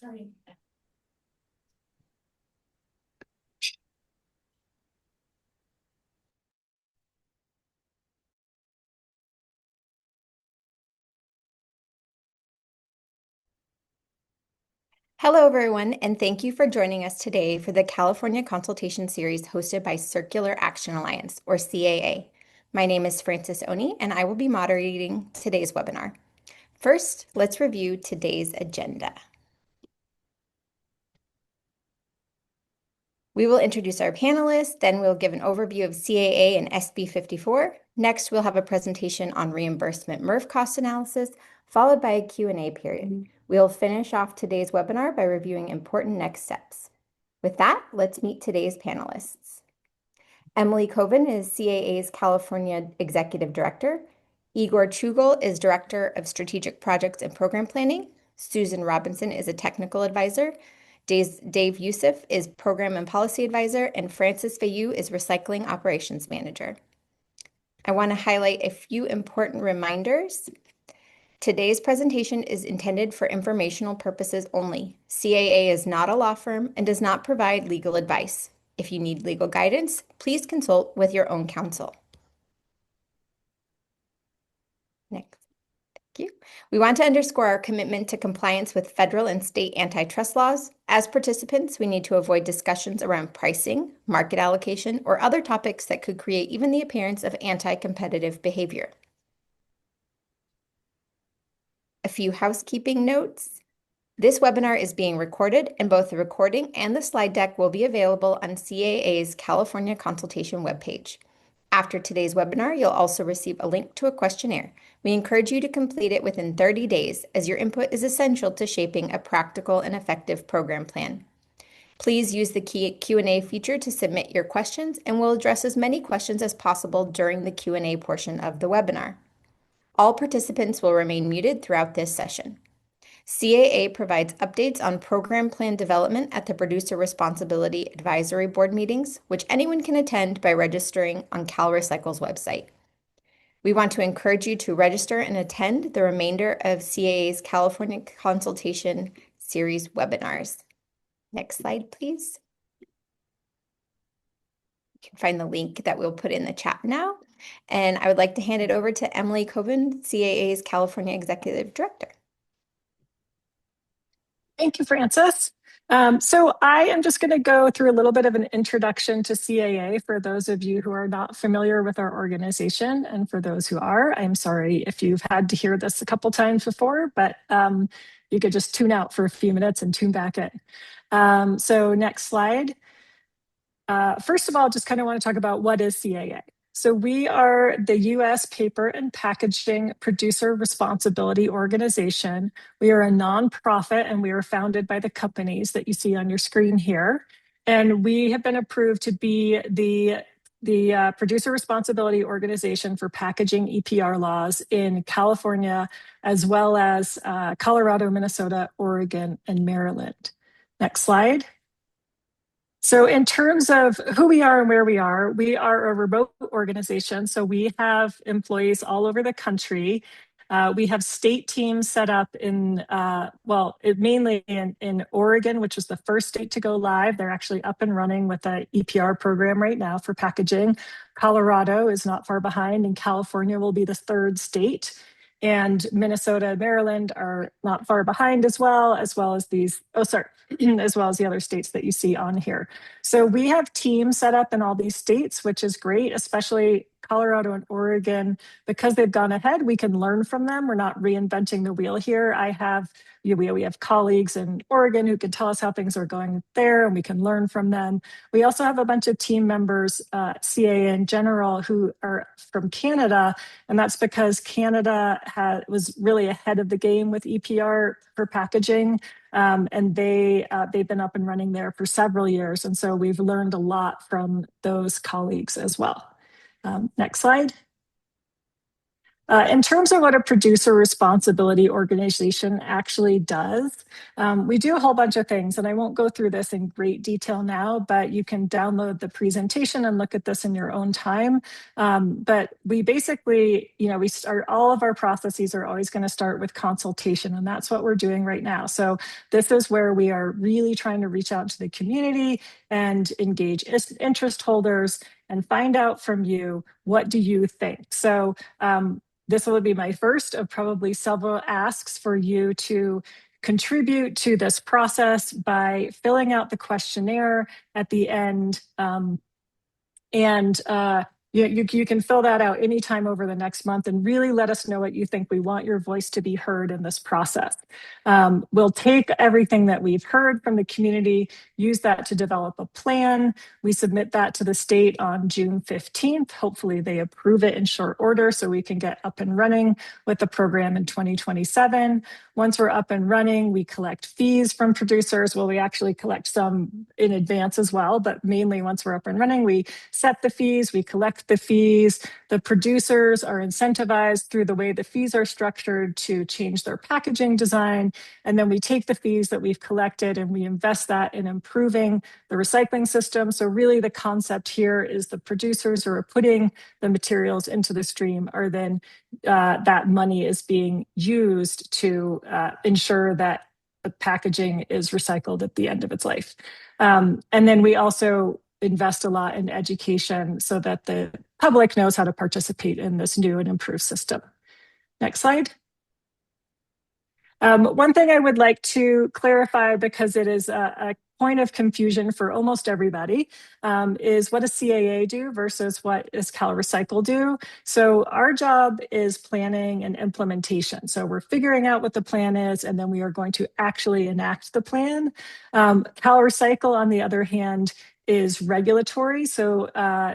Sorry. Hello, everyone, and thank you for joining us today for the California Consultation Series hosted by Circular Action Alliance, or CAA. My name is Frances Oni, and I will be moderating today's webinar. First, let's review today's agenda. We will introduce our panelists, then we'll give an overview of CAA and SB 54. Next, we'll have a presentation on reimbursement MRF cost analysis, followed by a Q&A period. We'll finish off today's webinar by reviewing important next steps. With that, let's meet today's panelists. Emily Coven is CAA's California Executive Director. Igor Chugol is Director of Strategic Projects and Program Planning. Susan Robinson is a Technical Advisor. Dave Youssef is Program and Policy Advisor, and Francis Fayou is Recycling Operations Manager. I want to highlight a few important reminders. Today's presentation is intended for informational purposes only. CAA is not a law firm and does not provide legal advice. If you need legal guidance, please consult with your own counsel. Next. Thank you. We want to underscore our commitment to compliance with federal and state antitrust laws. As participants, we need to avoid discussions around pricing, market allocation, or other topics that could create even the appearance of anti-competitive behavior. A few housekeeping notes. This webinar is being recorded, and both the recording and the slide deck will be available on CAA's California Consultation webpage. After today's webinar, you'll also receive a link to a questionnaire. We encourage you to complete it within 30 days, as your input is essential to shaping a practical and effective program plan. Please use the Q&A feature to submit your questions, and we'll address as many questions as possible during the Q&A portion of the webinar. All participants will remain muted throughout this session. CAA provides updates on program plan development at the Producer Responsibility Advisory Board meetings, which anyone can attend by registering on CalRecycle's website. We want to encourage you to register and attend the remainder of CAA's California Consultation Series webinars. Next slide, please. You can find the link that we'll put in the chat now. And I would like to hand it over to Emily Coven, CAA's California Executive Director. Thank you, Frances. So I am just going to go through a little bit of an introduction to CAA for those of you who are not familiar with our organization. And for those who are, I'm sorry if you've had to hear this a couple times before, but you could just tune out for a few minutes and tune back in. So next slide. First of all, just kind of want to talk about what is CAA. So we are the U.S. Paper and Packaging Producer Responsibility Organization. We are a nonprofit, and we are founded by the companies that you see on your screen here. And we have been approved to be the Producer Responsibility Organization for packaging EPR laws in California, as well as Colorado, Minnesota, Oregon, and Maryland. Next slide. So in terms of who we are and where we are a remote organization. So we have employees all over the country. We have state teams set up in, mainly in Oregon, which was the first state to go live. They're actually up and running with the EPR program right now for packaging. Colorado is not far behind, and California will be the third state. And Minnesota and Maryland are not far behind as well as these, as well as the other states that you see on here. So we have teams set up in all these states, which is great, especially Colorado and Oregon, because they've gone ahead. We can learn from them. We're not reinventing the wheel here. We have colleagues in Oregon who can tell us how things are going there, and we can learn from them. We also have a bunch of team members, CAA in general, who are from Canada, and that's because Canada was really ahead of the game with EPR for packaging, and they've been up and running there for several years, and so we've learned a lot from those colleagues as well. Next slide. In terms of what a producer responsibility organization actually does, we do a whole bunch of things, and I won't go through this in great detail now, but you can download the presentation and look at this in your own time. But we basically, we start, all of our processes are always going to start with consultation, and that's what we're doing right now. So this is where we are really trying to reach out to the community and engage interest holders and find out from you, what do you think? So this will be my first of probably several asks for you to contribute to this process by filling out the questionnaire at the end. You can fill that out anytime over the next month and really let us know what you think. We want your voice to be heard in this process. We'll take everything that we've heard from the community, use that to develop a plan. We submit that to the state on June 15th. Hopefully they approve it in short order so we can get up and running with the program in 2027. Once we're up and running, we collect fees from producers. Well, we actually collect some in advance as well, but mainly once we're up and running, we set the fees, we collect the fees. The producers are incentivized through the way the fees are structured to change their packaging design. And then we take the fees that we've collected and we invest that in improving the recycling system. So really the concept here is the producers who are putting the materials into the stream are then that money is being used to ensure that the packaging is recycled at the end of its life. And then we also invest a lot in education so that the public knows how to participate in this new and improved system. Next slide. One thing I would like to clarify, because it is a point of confusion for almost everybody, is what does CAA do versus what does CalRecycle do? So our job is planning and implementation. So we're figuring out what the plan is, and then we are going to actually enact the plan. CalRecycle, on the other hand, is regulatory. So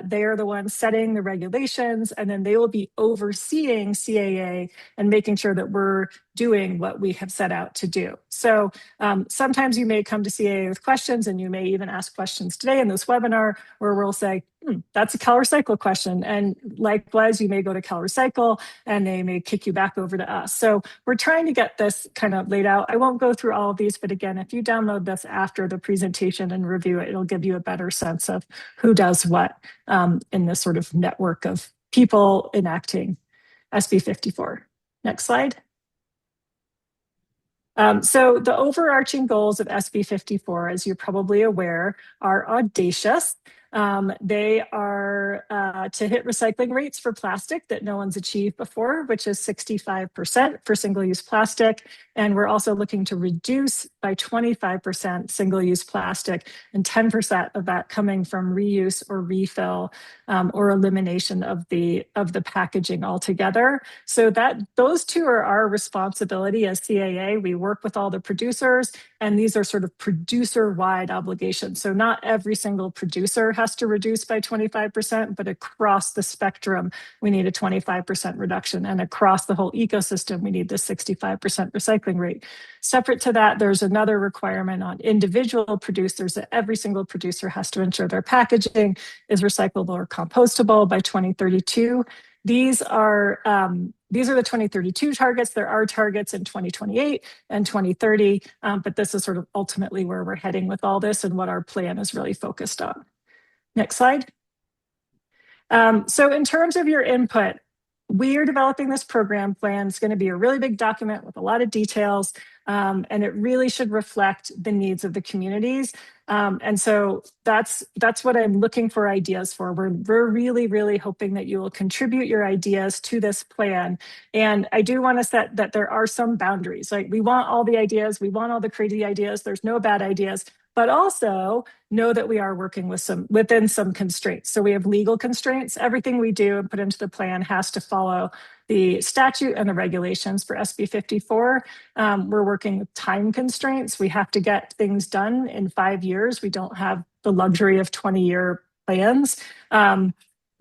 they are the ones setting the regulations, and then they will be overseeing CAA and making sure that we're doing what we have set out to do. So sometimes you may come to CAA with questions, and you may even ask questions today in this webinar where we'll say, that's a CalRecycle question. And likewise, you may go to CalRecycle and they may kick you back over to us. So we're trying to get this kind of laid out. I won't go through all of these, but again, if you download this after the presentation and review it, it'll give you a better sense of who does what in this sort of network of people enacting SB 54. Next slide. So the overarching goals of SB 54, as you're probably aware, are audacious. They are to hit recycling rates for plastic that no one's achieved before, which is 65% for single-use plastic. And we're also looking to reduce by 25% single-use plastic, and 10% of that coming from reuse or refill or elimination of the packaging altogether. So that those two are our responsibility as CAA. We work with all the producers, and these are sort of producer-wide obligations. So not every single producer has to reduce by 25%, but across the spectrum, we need a 25% reduction. And across the whole ecosystem, we need the 65% recycling rate. Separate to that, there's another requirement on individual producers that every single producer has to ensure their packaging is recyclable or compostable by 2032. These are the 2032 targets. There are targets in 2028 and 2030, but this is sort of ultimately where we're heading with all this and what our plan is really focused on. Next slide. So in terms of your input, we are developing this program plan. It's going to be a really big document with a lot of details, and it really should reflect the needs of the communities. And so that's what I'm looking for ideas for. We're really, really hoping that you will contribute your ideas to this plan. And I do want to set that there are some boundaries. Like, we want all the ideas, we want all the crazy ideas. There's no bad ideas, but also know that we are working within some constraints. So we have legal constraints. Everything we do and put into the plan has to follow the statute and the regulations for SB 54. We're working with time constraints. We have to get things done in 5 years. We don't have the luxury of 20-year plans.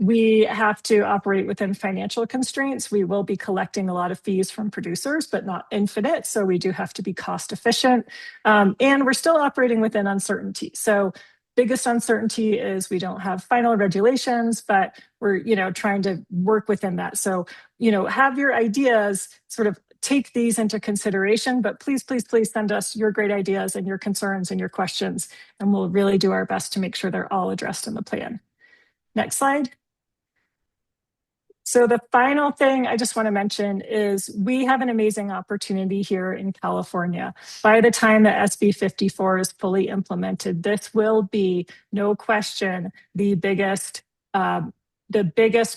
We have to operate within financial constraints. We will be collecting a lot of fees from producers, but not infinite. So we do have to be cost efficient. And we're still operating within uncertainty. So biggest uncertainty is we don't have final regulations, but we're, trying to work within that. So, have your ideas, sort of take these into consideration, but please, please, please send us your great ideas and your concerns and your questions, and we'll really do our best to make sure they're all addressed in the plan. Next slide. So the final thing I just want to mention is we have an amazing opportunity here in California. By the time that SB 54 is fully implemented, this will be, no question, the biggest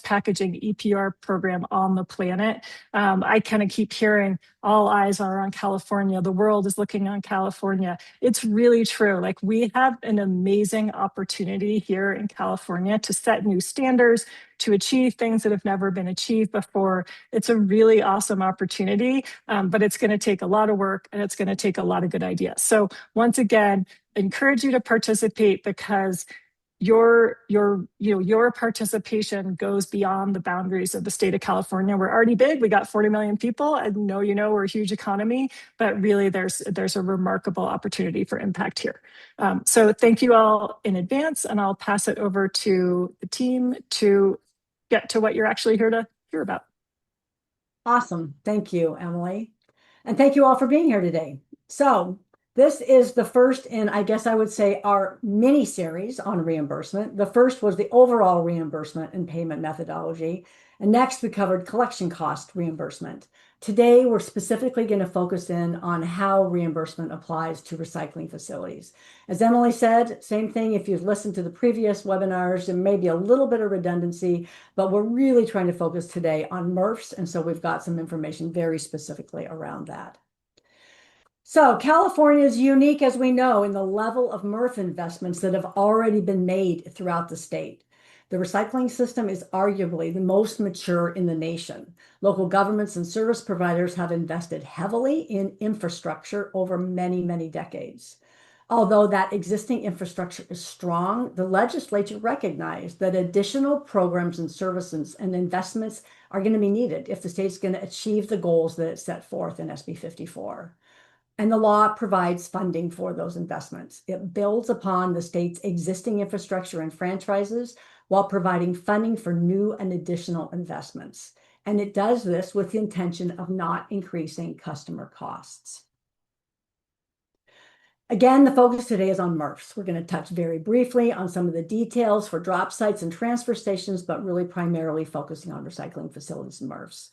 packaging EPR program on the planet. I kind of keep hearing all eyes are on California. The world is looking on California. It's really true. Like, we have an amazing opportunity here in California to set new standards, to achieve things that have never been achieved before. It's a really awesome opportunity, but it's going to take a lot of work and it's going to take a lot of good ideas. So once again, encourage you to participate, because your participation goes beyond the boundaries of the state of California. We're already big. We got 40 million people. I know we're a huge economy, but really there's a remarkable opportunity for impact here. So thank you all in advance, and I'll pass it over to the team to get to what you're actually here to hear about. Awesome. Thank you, Emily. And thank you all for being here today. So this is the first in, I guess I would say, our mini series on reimbursement. The first was the overall reimbursement and payment methodology. And next we covered collection cost reimbursement. Today, we're specifically going to focus in on how reimbursement applies to recycling facilities. As Emily said, same thing. If you've listened to the previous webinars, there may be a little bit of redundancy, but we're really trying to focus today on MRFs. And so we've got some information very specifically around that. So California is unique, as we know, in the level of MRF investments that have already been made throughout the state. The recycling system is arguably the most mature in the nation. Local governments and service providers have invested heavily in infrastructure over many, many decades. Although that existing infrastructure is strong, the legislature recognized that additional programs and services and investments are going to be needed if the state's going to achieve the goals that it set forth in SB 54. And the law provides funding for those investments. It builds upon the state's existing infrastructure and franchises while providing funding for new and additional investments. And it does this with the intention of not increasing customer costs. Again, the focus today is on MRFs. We're going to touch very briefly on some of the details for drop sites and transfer stations, but really primarily focusing on recycling facilities and MRFs.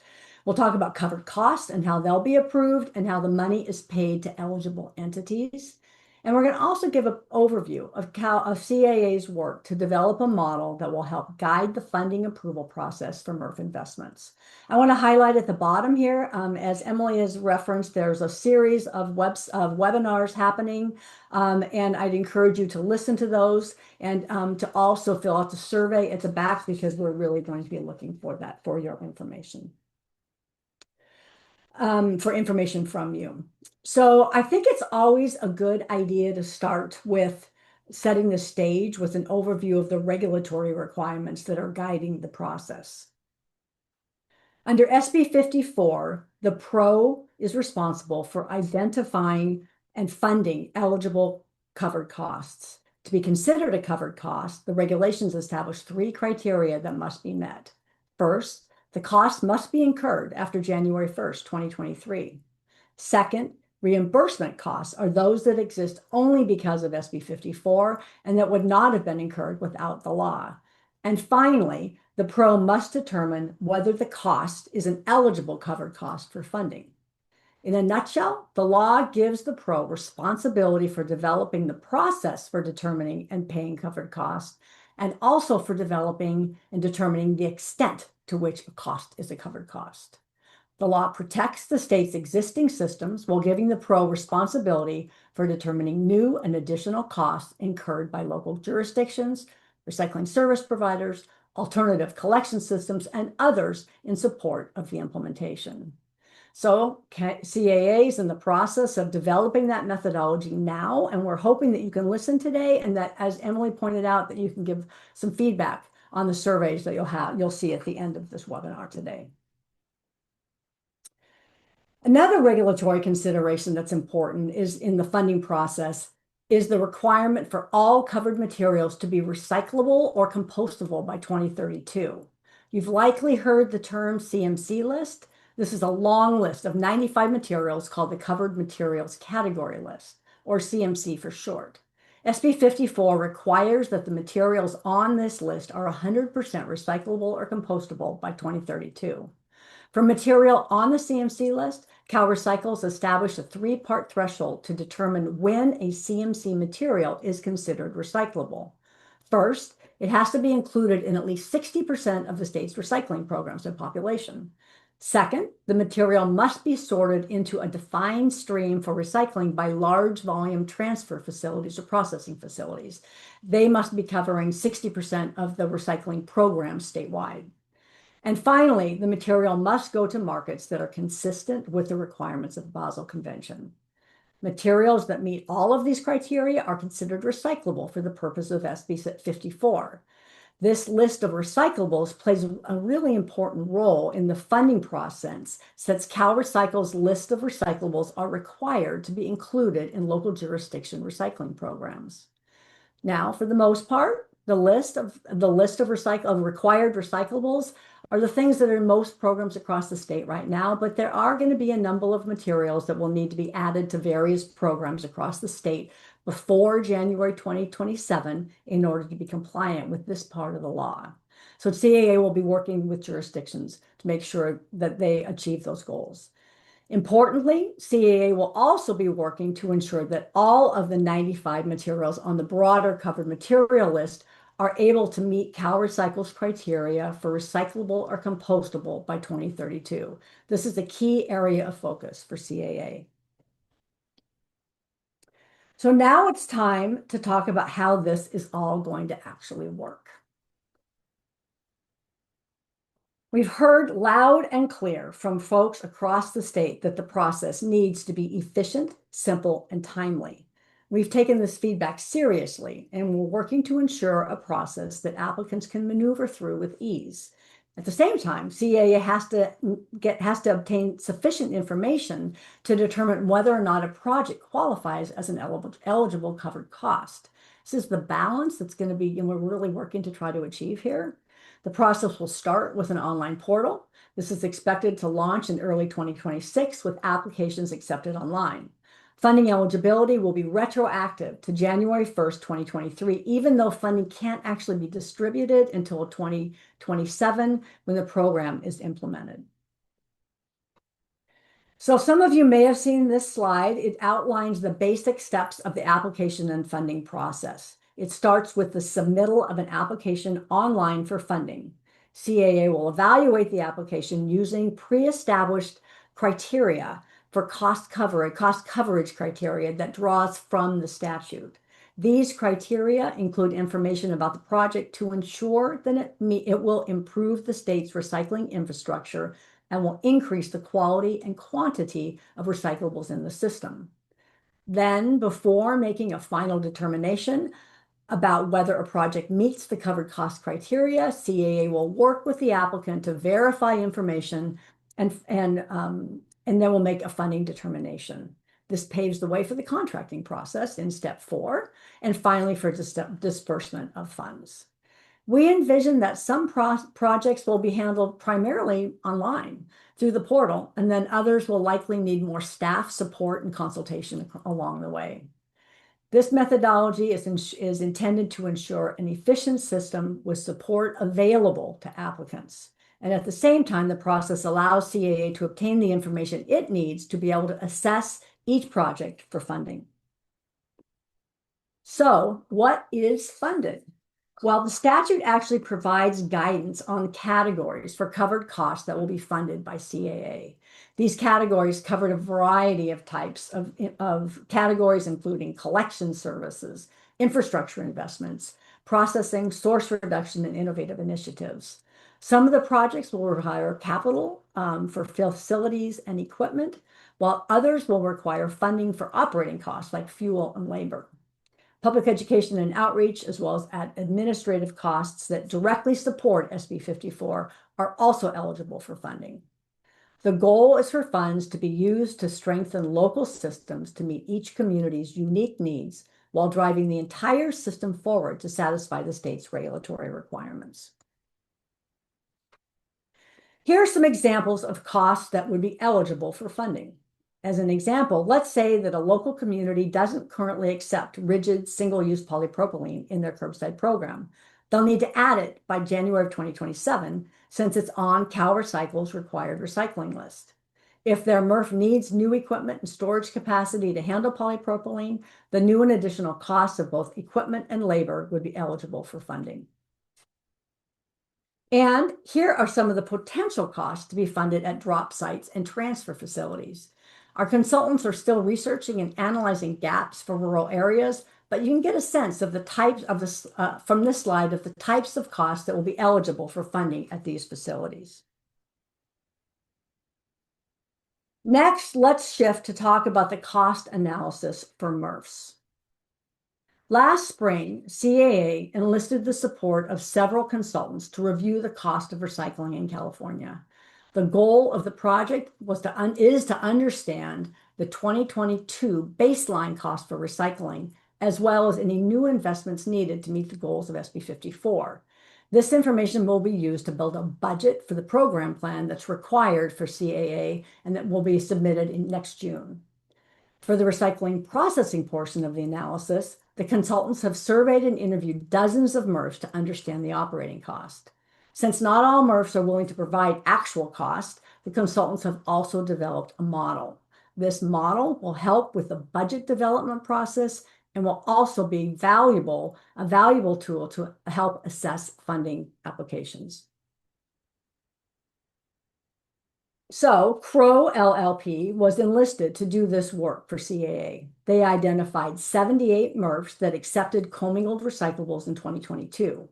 We'll talk about covered costs and how they'll be approved and how the money is paid to eligible entities. And we're going to also give an overview of CAA's work to develop a model that will help guide the funding approval process for MRF investments. I want to highlight at the bottom here, as Emily has referenced, there's a series of webinars happening, and I'd encourage you to listen to those and to also fill out the survey at the back, because we're really going to be looking for that for your information. For information from you. So I think it's always a good idea to start with setting the stage with an overview of the regulatory requirements that are guiding the process. Under SB 54, the PRO is responsible for identifying and funding eligible covered costs. To be considered a covered cost, the regulations establish 3 criteria that must be met. First, the cost must be incurred after January 1st, 2023. Second, reimbursement costs are those that exist only because of SB 54 and that would not have been incurred without the law. And finally, the PRO must determine whether the cost is an eligible covered cost for funding. In a nutshell, the law gives the PRO responsibility for developing the process for determining and paying covered costs, and also for developing and determining the extent to which a cost is a covered cost. The law protects the state's existing systems while giving the PRO responsibility for determining new and additional costs incurred by local jurisdictions, recycling service providers, alternative collection systems, and others in support of the implementation. So CAA is in the process of developing that methodology now, and we're hoping that you can listen today, and that, as Emily pointed out, that you can give some feedback on the surveys that you'll see at the end of this webinar today. Another regulatory consideration that's important is in the funding process is the requirement for all covered materials to be recyclable or compostable by 2032. You've likely heard the term CMC list. This is a long list of 95 materials called the Covered Materials Category List, or CMC for short. SB 54 requires that the materials on this list are 100% recyclable or compostable by 2032. For material on the CMC list, CalRecycles established a three-part threshold to determine when a CMC material is considered recyclable. First, it has to be included in at least 60% of the state's recycling programs and population. Second, the material must be sorted into a defined stream for recycling by large volume transfer facilities or processing facilities. They must be covering 60% of the recycling programs statewide. And finally, the material must go to markets that are consistent with the requirements of the Basel Convention. Materials that meet all of these criteria are considered recyclable for the purpose of SB 54. This list of recyclables plays a really important role in the funding process, since CalRecycle's list of recyclables are required to be included in local jurisdiction recycling programs. Now, for the most part, the list of required recyclables are the things that are in most programs across the state right now, but there are going to be a number of materials that will need to be added to various programs across the state before January 2027 in order to be compliant with this part of the law. So CAA will be working with jurisdictions to make sure that they achieve those goals. Importantly, CAA will also be working to ensure that all of the 95 materials on the broader covered material list are able to meet CalRecycle's criteria for recyclable or compostable by 2032. This is a key area of focus for CAA. So now it's time to talk about how this is all going to actually work. We've heard loud and clear from folks across the state that the process needs to be efficient, simple, and timely. We've taken this feedback seriously, and we're working to ensure a process that applicants can maneuver through with ease. At the same time, CAA has to obtain sufficient information to determine whether or not a project qualifies as an eligible covered cost. This is the balance that's going to be, and we're really working to try to achieve here. The process will start with an online portal. This is expected to launch in early 2026 with applications accepted online. Funding eligibility will be retroactive to January 1st, 2023, even though funding can't actually be distributed until 2027 when the program is implemented. So some of you may have seen this slide. It outlines the basic steps of the application and funding process. It starts with the submittal of an application online for funding. CAA will evaluate the application using pre-established criteria for cost coverage criteria that draws from the statute. These criteria include information about the project to ensure that it will improve the state's recycling infrastructure and will increase the quality and quantity of recyclables in the system. Then, before making a final determination about whether a project meets the covered cost criteria, CAA will work with the applicant to verify information and then we'll make a funding determination. This paves the way for the contracting process in step 4, and finally for disbursement of funds. We envision that some projects will be handled primarily online through the portal, and then others will likely need more staff support and consultation along the way. This methodology is intended to ensure an efficient system with support available to applicants. And at the same time, the process allows CAA to obtain the information it needs to be able to assess each project for funding. So, what is funded? Well, the statute actually provides guidance on categories for covered costs that will be funded by CAA. These categories covered a variety of types of categories, including collection services, infrastructure investments, processing, source reduction, and innovative initiatives. Some of the projects will require capital for facilities and equipment, while others will require funding for operating costs like fuel and labor. Public education and outreach, as well as administrative costs that directly support SB 54, are also eligible for funding. The goal is for funds to be used to strengthen local systems to meet each community's unique needs while driving the entire system forward to satisfy the state's regulatory requirements. Here are some examples of costs that would be eligible for funding. As an example, let's say that a local community doesn't currently accept rigid single-use polypropylene in their curbside program. They'll need to add it by January of 2027, since it's on CalRecycle's required recycling list. If their MRF needs new equipment and storage capacity to handle polypropylene, the new and additional costs of both equipment and labor would be eligible for funding. And here are some of the potential costs to be funded at drop sites and transfer facilities. Our consultants are still researching and analyzing gaps for rural areas, but you can get a sense of the types of this from this slide of the types of costs that will be eligible for funding at these facilities. Next, let's shift to talk about the cost analysis for MRFs. Last spring, CAA enlisted the support of several consultants to review the cost of recycling in California. The goal of the project is to understand the 2022 baseline cost for recycling, as well as any new investments needed to meet the goals of SB 54. This information will be used to build a budget for the program plan that's required for CAA and that will be submitted in next June. For the recycling processing portion of the analysis, the consultants have surveyed and interviewed dozens of MRFs to understand the operating cost. Since not all MRFs are willing to provide actual cost, the consultants have also developed a model. This model will help with the budget development process and will also be a valuable tool to help assess funding applications. So Crow LLP was enlisted to do this work for CAA. They identified 78 MRFs that accepted commingled recyclables in 2022.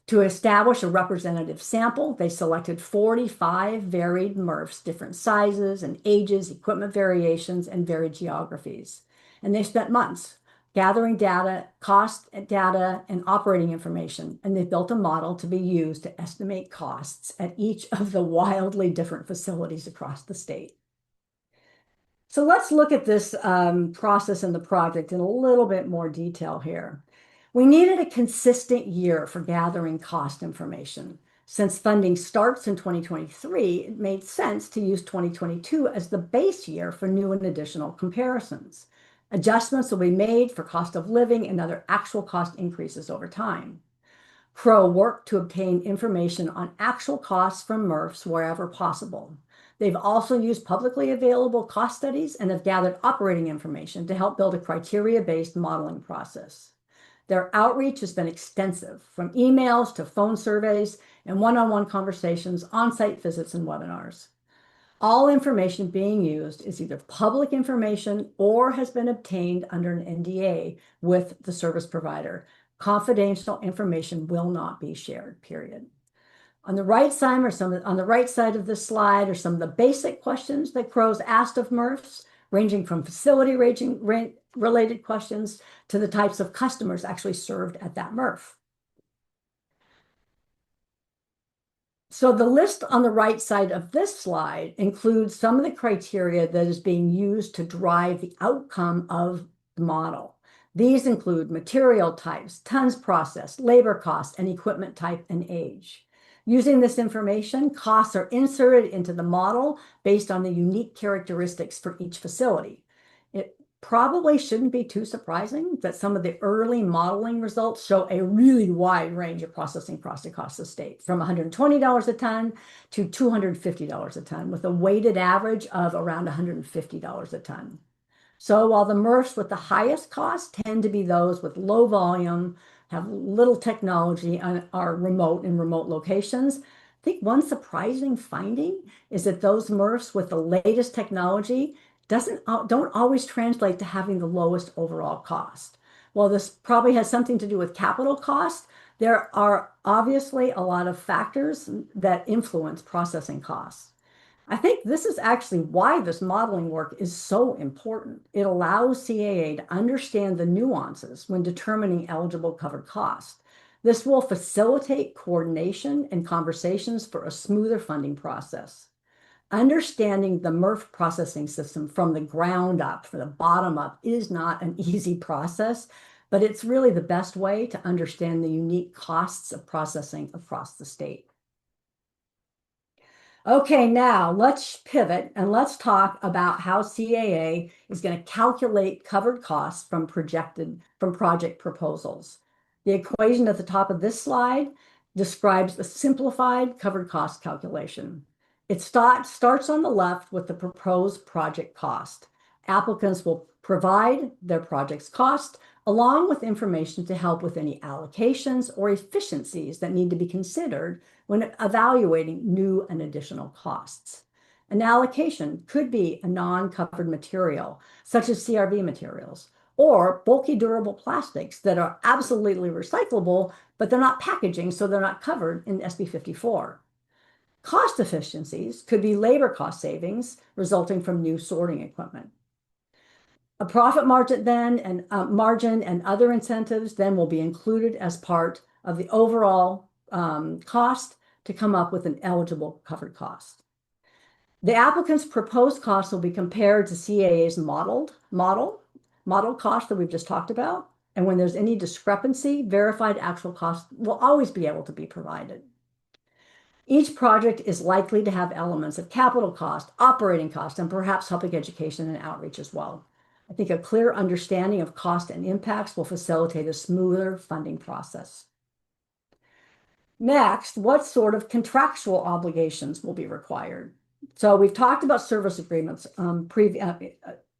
To establish a representative sample, they selected 45 varied MRFs, different sizes and ages, equipment variations, and varied geographies. And they spent months gathering data, cost data, and operating information, and they built a model to be used to estimate costs at each of the wildly different facilities across the state. So let's look at this process and the project in a little bit more detail here. We needed a consistent year for gathering cost information. Since funding starts in 2023, it made sense to use 2022 as the base year for new and additional comparisons. Adjustments will be made for cost of living and other actual cost increases over time. Crow worked to obtain information on actual costs from MRFs wherever possible. They've also used publicly available cost studies and have gathered operating information to help build a criteria-based modeling process. Their outreach has been extensive, from emails to phone surveys and one-on-one conversations, on-site visits, and webinars. All information being used is either public information or has been obtained under an NDA with the service provider. Confidential information will not be shared, period. On the right side of this slide are some of the basic questions that Crow's asked of MRFs, ranging from related questions to the types of customers actually served at that MRF. So the list on the right side of this slide includes some of the criteria that is being used to drive the outcome of the model. These include material types, tons processed, labor costs, and equipment type and age. Using this information, costs are inserted into the model based on the unique characteristics for each facility. It probably shouldn't be too surprising that some of the early modeling results show a really wide range of processing costs across the state, from $120 a ton to $250 a ton, with a weighted average of around $150 a ton. So while the MRFs with the highest cost tend to be those with low volume, have little technology, and are remote in remote locations, I think one surprising finding is that those MRFs with the latest technology don't always translate to having the lowest overall cost. While this probably has something to do with capital cost, there are obviously a lot of factors that influence processing costs. I think this is actually why this modeling work is so important. It allows CAA to understand the nuances when determining eligible covered costs. This will facilitate coordination and conversations for a smoother funding process. Understanding the MRF processing system from the ground up, from the bottom up, is not an easy process, but it's really the best way to understand the unique costs of processing across the state. Okay, now let's pivot and let's talk about how CAA is going to calculate covered costs from project proposals. The equation at the top of this slide describes the simplified covered cost calculation. It starts on the left with the proposed project cost. Applicants will provide their project's cost along with information to help with any allocations or efficiencies that need to be considered when evaluating new and additional costs. An allocation could be a non-covered material, such as CRV materials, or bulky durable plastics that are absolutely recyclable, but they're not packaging, so they're not covered in SB 54. Cost efficiencies could be labor cost savings resulting from new sorting equipment. A profit margin then and margin and other incentives then will be included as part of the overall cost to come up with an eligible covered cost. The applicant's proposed cost will be compared to CAA's model cost that we've just talked about. And when there's any discrepancy, verified actual cost will always be able to be provided. Each project is likely to have elements of capital cost, operating cost, and perhaps public education and outreach as well. I think a clear understanding of cost and impacts will facilitate a smoother funding process. Next, what sort of contractual obligations will be required? So we've talked about service agreements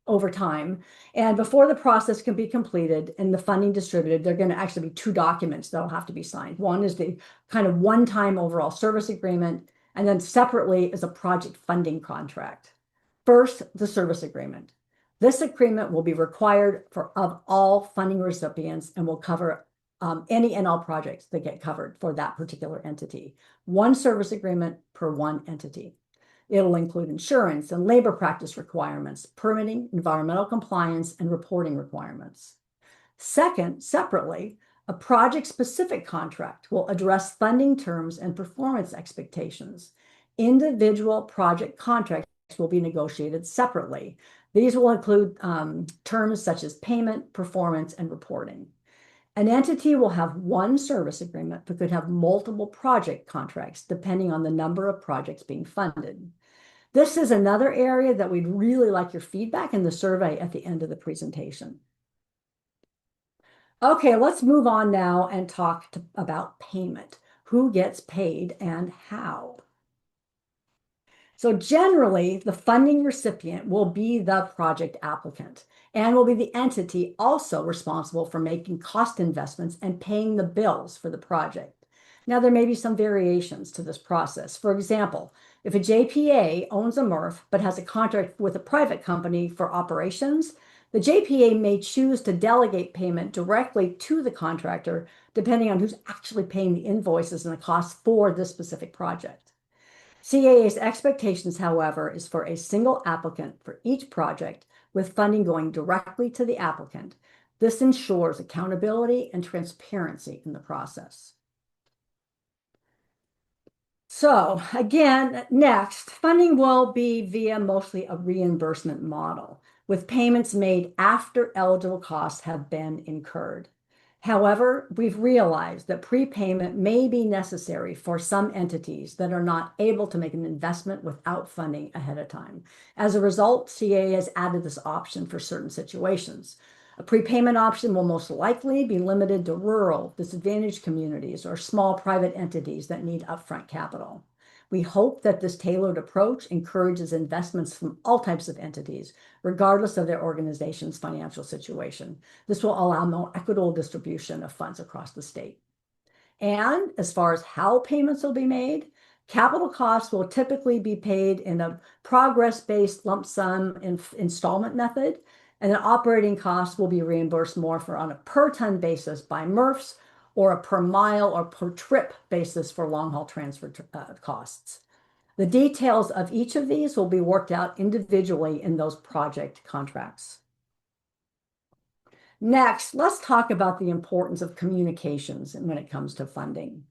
over time, and before the process can be completed and the funding distributed, there are going to actually be two documents that will have to be signed. One is the kind of one-time overall service agreement, and then separately is a project funding contract. First, the service agreement. This agreement will be required of all funding recipients and will cover any and all projects that get covered for that particular entity. One service agreement per one entity. It'll include insurance and labor practice requirements, permitting, environmental compliance, and reporting requirements. Second, separately, a project-specific contract will address funding terms and performance expectations. Individual project contracts will be negotiated separately. These will include terms such as payment, performance, and reporting. An entity will have one service agreement, but could have multiple project contracts depending on the number of projects being funded. This is another area that we'd really like your feedback in the survey at the end of the presentation. Okay, let's move on now and talk about payment. Who gets paid and how? So generally, the funding recipient will be the project applicant and will be the entity also responsible for making cost investments and paying the bills for the project. Now, there may be some variations to this process. For example, if a JPA owns a MRF but has a contract with a private company for operations, the JPA may choose to delegate payment directly to the contractor, depending on who's actually paying the invoices and the costs for this specific project. CAA's expectations, however, is for a single applicant for each project, with funding going directly to the applicant. This ensures accountability and transparency in the process. So again, next, funding will be via mostly a reimbursement model, with payments made after eligible costs have been incurred. However, we've realized that prepayment may be necessary for some entities that are not able to make an investment without funding ahead of time. As a result, CAA has added this option for certain situations. A prepayment option will most likely be limited to rural, disadvantaged communities or small private entities that need upfront capital. We hope that this tailored approach encourages investments from all types of entities, regardless of their organization's financial situation. This will allow more equitable distribution of funds across the state. And as far as how payments will be made, capital costs will typically be paid in a progress-based lump sum installment method, and an operating cost will be reimbursed more on a per ton basis by MRFs, or a per mile or per trip basis for long-haul transfer costs. The details of each of these will be worked out individually in those project contracts. Next, let's talk about the importance of communications when it comes to funding.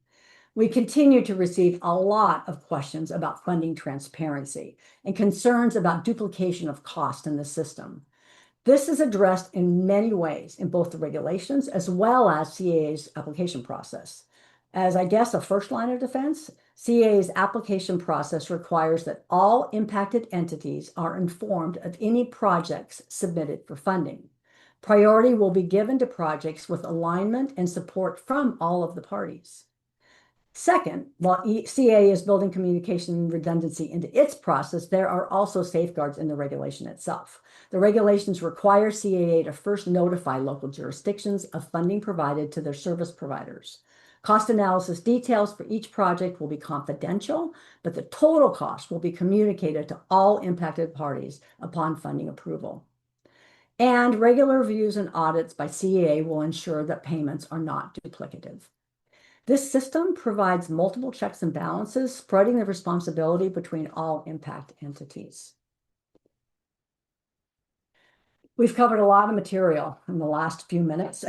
We continue to receive a lot of questions about funding transparency and concerns about duplication of cost in the system. This is addressed in many ways in both the regulations as well as CAA's application process. As I guess a first line of defense, CAA's application process requires that all impacted entities are informed of any projects submitted for funding. Priority will be given to projects with alignment and support from all of the parties. Second, while CAA is building communication redundancy into its process, there are also safeguards in the regulation itself. The regulations require CAA to first notify local jurisdictions of funding provided to their service providers. Cost analysis details for each project will be confidential, but the total cost will be communicated to all impacted parties upon funding approval. And regular reviews and audits by CAA will ensure that payments are not duplicative. This system provides multiple checks and balances, spreading the responsibility between all impact entities. We've covered a lot of material in the last few minutes.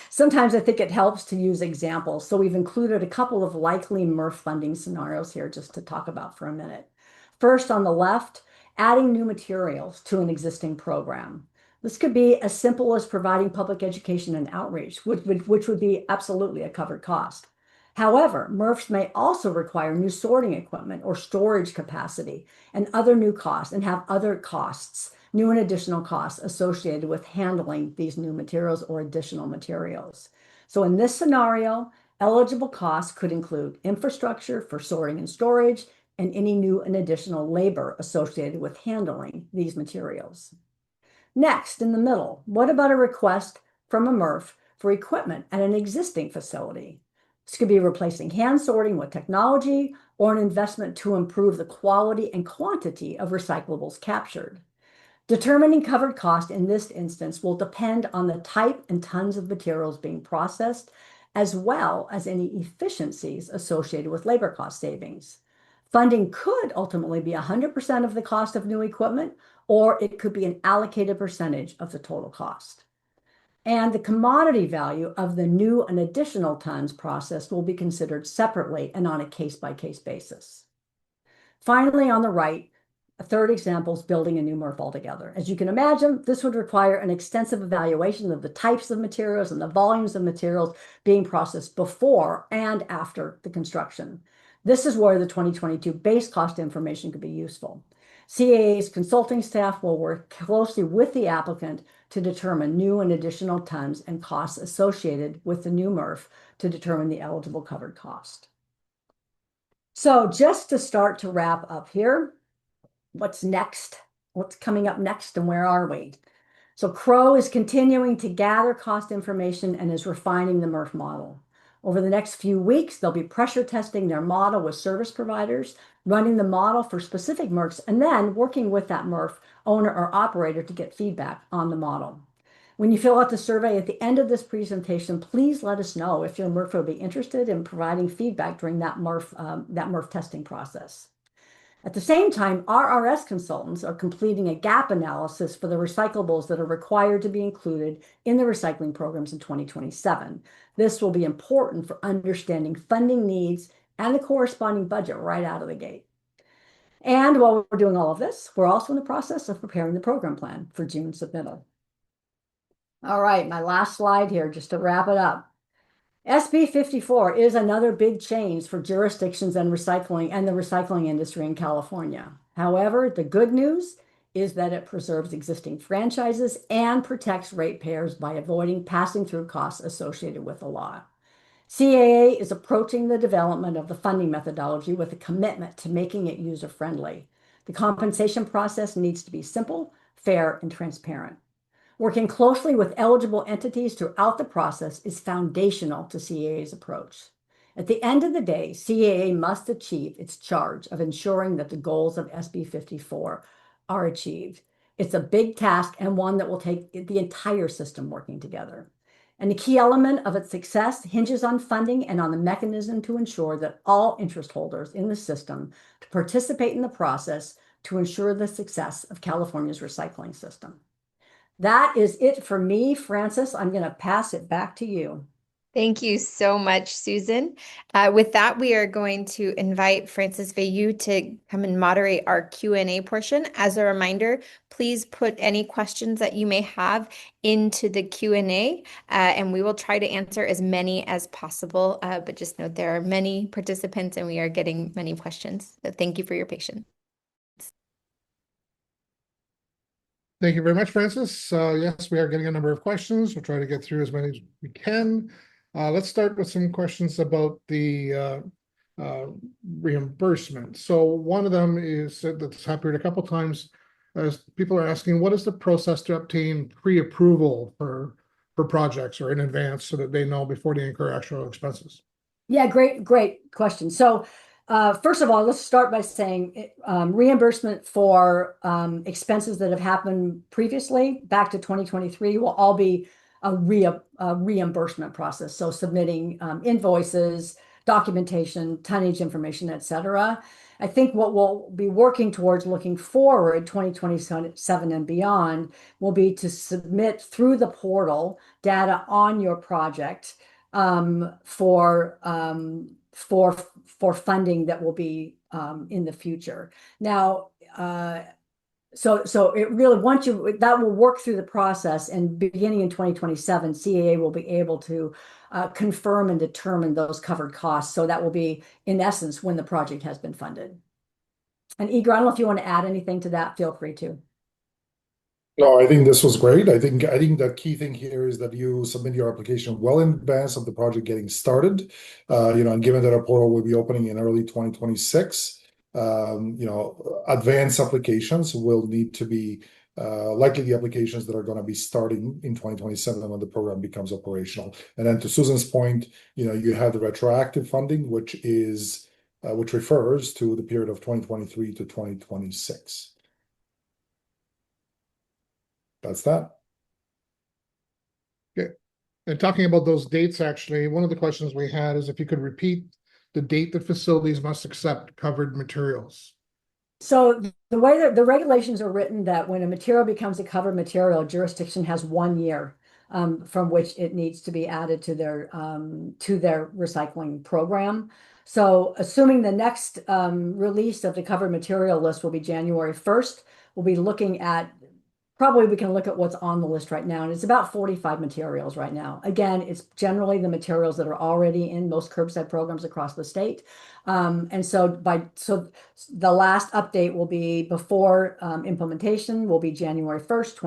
Sometimes I think it helps to use examples. So we've included a couple of likely MRF funding scenarios here just to talk about for a minute. First, on the left, adding new materials to an existing program. This could be as simple as providing public education and outreach, which would be absolutely a covered cost. However, MRFs may also require new sorting equipment or storage capacity and other new costs and have other costs, new and additional costs associated with handling these new materials or additional materials. So in this scenario, eligible costs could include infrastructure for sorting and storage and any new and additional labor associated with handling these materials. Next, in the middle, what about a request from a MRF for equipment at an existing facility? This could be replacing hand sorting with technology or an investment to improve the quality and quantity of recyclables captured. Determining covered cost in this instance will depend on the type and tons of materials being processed, as well as any efficiencies associated with labor cost savings. Funding could ultimately be 100% of the cost of new equipment, or it could be an allocated percentage of the total cost. And the commodity value of the new and additional tons processed will be considered separately and on a case-by-case basis. Finally, on the right, a third example is building a new MRF altogether. As you can imagine, this would require an extensive evaluation of the types of materials and the volumes of materials being processed before and after the construction. This is where the 2022 base cost information could be useful. CAA's consulting staff will work closely with the applicant to determine new and additional tons and costs associated with the new MRF to determine the eligible covered cost. So just to start to wrap up here, what's next? What's coming up next and where are we? So Crow is continuing to gather cost information and is refining the MRF model. Over the next few weeks, they'll be pressure testing their model with service providers, running the model for specific MRFs, and then working with that MRF owner or operator to get feedback on the model. When you fill out the survey at the end of this presentation, please let us know if your MRF will be interested in providing feedback during that MRF testing process. At the same time, RRS consultants are completing a gap analysis for the recyclables that are required to be included in the recycling programs in 2027. This will be important for understanding funding needs and the corresponding budget right out of the gate. And while we're doing all of this, we're also in the process of preparing the program plan for June submittal. All right, my last slide here, just to wrap it up. SB 54 is another big change for jurisdictions and recycling and the recycling industry in California. However, the good news is that it preserves existing franchises and protects ratepayers by avoiding passing through costs associated with the law. CAA is approaching the development of the funding methodology with a commitment to making it user-friendly. The compensation process needs to be simple, fair, and transparent. Working closely with eligible entities throughout the process is foundational to CAA's approach. At the end of the day, CAA must achieve its charge of ensuring that the goals of SB 54 are achieved. It's a big task and one that will take the entire system working together. And the key element of its success hinges on funding and on the mechanism to ensure that all interest holders in the system to participate in the process to ensure the success of California's recycling system. That is it for me, Francis. I'm going to pass it back to you. Thank you so much, Susan. With that, we are going to invite Francis Veilleux to come and moderate our Q&A portion. As a reminder, please put any questions that you may have into the Q&A, and we will try to answer as many as possible. But just note there are many participants and we are getting many questions. So thank you for your patience. Thank you very much, Francis. Yes, we are getting a number of questions. We'll try to get through as many as we can. Let's start with some questions about the reimbursement. So one of them is that's happened a couple times, as people are asking, what is the process to obtain pre-approval for projects or in advance so that they know before they incur actual expenses? Yeah, great question. So first of all, let's start by saying reimbursement for expenses that have happened previously back to 2023 will all be a reimbursement process. So submitting invoices, documentation, tonnage information, et cetera. I think what we'll be working towards looking forward, 2027 and beyond, will be to submit through the portal data on your project for funding that will be in the future. Now, so it really that will work through the process, and beginning in 2027, CAA will be able to confirm and determine those covered costs. So that will be, in essence, when the project has been funded. And Igor, I don't know if you want to add anything to that. Feel free to. No, I think this was great. I think the key thing here is that you submit your application well in advance of the project getting started. And given that our portal will be opening in early 2026, advanced applications will need to be likely the applications that are going to be starting in 2027 when the program becomes operational. And then to Susan's point, you have the retroactive funding, which refers to the period of 2023 to 2026. That's that. Okay. And talking about those dates, actually, one of the questions we had is if you could repeat the date that facilities must accept covered materials. So the way that the regulations are written, that when a material becomes a covered material, jurisdiction has 1 year from which it needs to be added to their recycling program. So assuming the next release of the covered material list will be January 1st, we'll be looking at, probably we can look at what's on the list right now, and it's about 45 materials right now. Again, it's generally the materials that are already in most curbside programs across the state. And so the last update will be before implementation will be January 1st,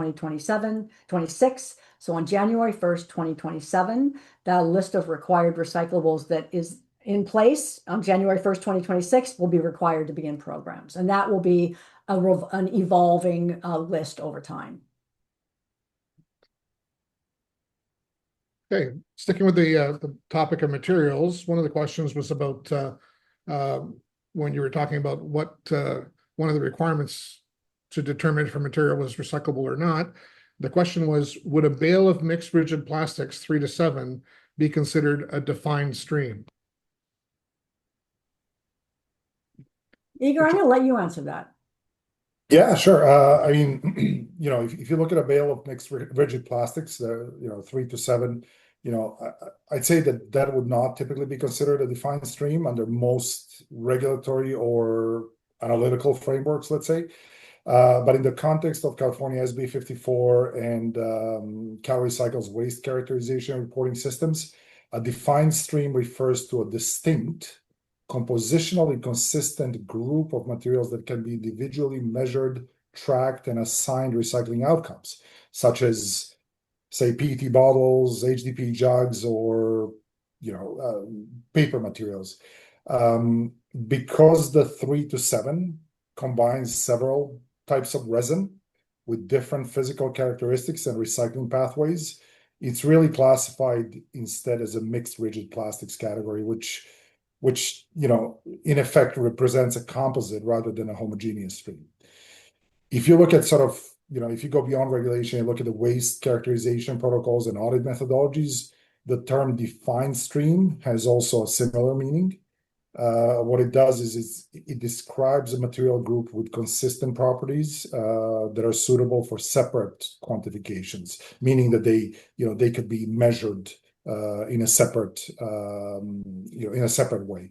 26. So on January 1st, 2027, the list of required recyclables that is in place on January 1st, 2026 will be required to begin programs. And that will be an evolving list over time. Okay, sticking with the topic of materials, one of the questions was about when you were talking about what one of the requirements to determine if a material was recyclable or not. The question was, would a bale of mixed rigid plastics 3 to 7 be considered a defined stream? Igor, I'm going to let you answer that. Yeah, sure. I mean, if you look at a bale of mixed rigid plastics, 3 to 7, I'd say that would not typically be considered a defined stream under most regulatory or analytical frameworks, let's say. But in the context of California SB 54 and CalRecycle's waste characterization reporting systems, a defined stream refers to a distinct, compositionally consistent group of materials that can be individually measured, tracked, and assigned recycling outcomes, such as, say, PET bottles, HDP jugs, or paper materials. Because the 3 to 7 combines several types of resin with different physical characteristics and recycling pathways, it's really classified instead as a mixed rigid plastics category, which in effect represents a composite rather than a homogeneous stream. If you look at if you go beyond regulation and look at the waste characterization protocols and audit methodologies, the term defined stream has also a similar meaning. What it does is it describes a material group with consistent properties that are suitable for separate quantifications, meaning that they could be measured in a separate way.